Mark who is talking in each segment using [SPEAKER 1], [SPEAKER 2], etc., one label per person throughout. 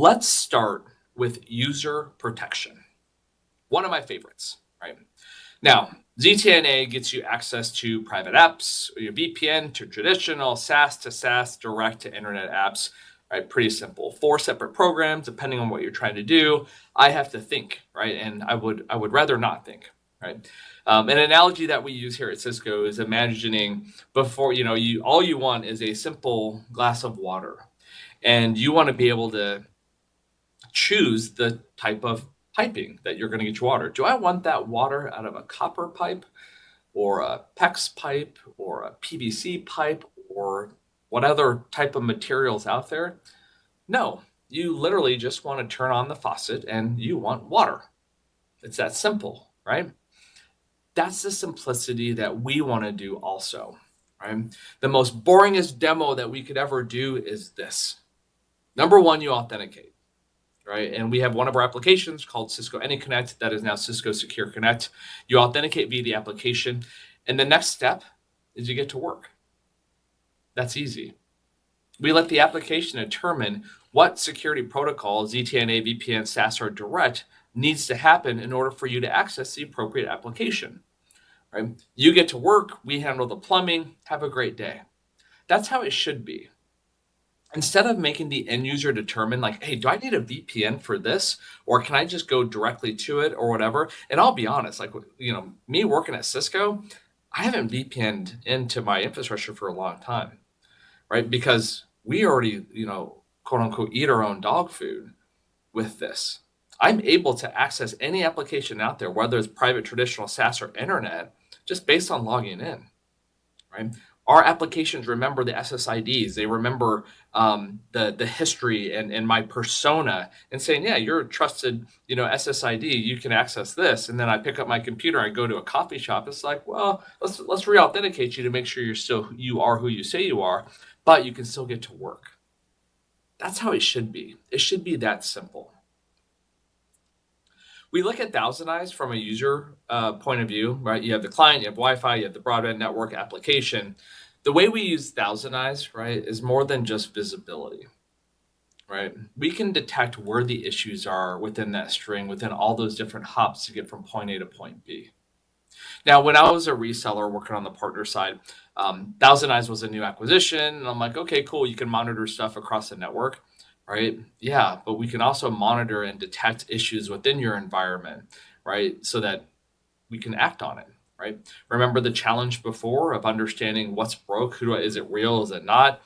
[SPEAKER 1] Let's start with user protection. One of my favorites, right? Now, ZTNA gets you access to private apps, your VPN to traditional SaaS to SaaS direct to internet apps, right? Pretty simple. 4 separate programs, depending on what you're trying to do. I have to think, right? And I would rather not think, right? An analogy that we use here at Cisco is imagining before, all you want is a simple glass of water, and you want to be able to choose the type of piping that you're going to get your water. Do I want that water out of a copper pipe or a PEX pipe or a PVC pipe or what other type of materials out there? No, you literally just want to turn on the faucet and you want water. It's that simple, right? That's the simplicity that we want to do also, right? The most boringest demo that we could ever do is this. Number one, you authenticate. Right? And we have one of our applications called Cisco Connect that is now Cisco Secure Connect. You authenticate via the application. And the next step is you get to work. That's easy. We let the application determine what security protocol, ZTNA, VPN, SaaS, or direct needs to happen in order for you to access the appropriate application. Right? You get to work, we handle the plumbing, have a great day. That's how it should be. Instead of making the end user determine like, hey, do I need a VPN for this? Or can I just go directly to it or whatever? And I'll be honest, like, me working at Cisco, I haven't VPN'd into my infrastructure for a long time, right? Because we already, quote unquote, eat our own dog food with this. I'm able to access any application out there, whether it's private, traditional, SaaS, or internet, just based on logging in, right? Our applications remember the SSIDs. They remember the history and my persona, and saying, yeah, you're a trusted, SSID. You can access this. And then I pick up my computer. I go to a coffee shop. It's like, well, let's re-authenticate you to make sure you are who you say you are, but you can still get to work. That's how it should be. It should be that simple. We look at ThousandEyes from a user point of view, right? You have the client, you have Wi-Fi, you have the broadband network application. The way we use ThousandEyes, right, is more than just visibility, right? We can detect where the issues are within that string, within all those different hops to get from point A to point B. Now, when I was a reseller working on the partner side, ThousandEyes was a new acquisition, and I'm like, okay, cool, you can monitor stuff across the network. Right? Yeah, but we can also monitor and detect issues within your environment, right? So that we can act on it, right? Remember the challenge before of understanding what's broke, is it real, is it not?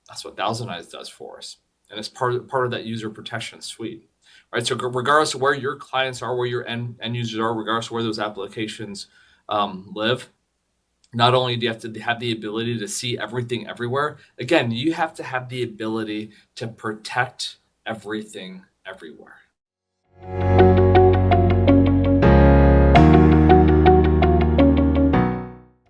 [SPEAKER 1] That's what ThousandEyes does for us. And it's part of that user protection suite, right? So regardless of where your clients are, where your end users are, regardless of where those applications live, not only do you have to have the ability to see everything everywhere, again, you have to have the ability to protect everything everywhere.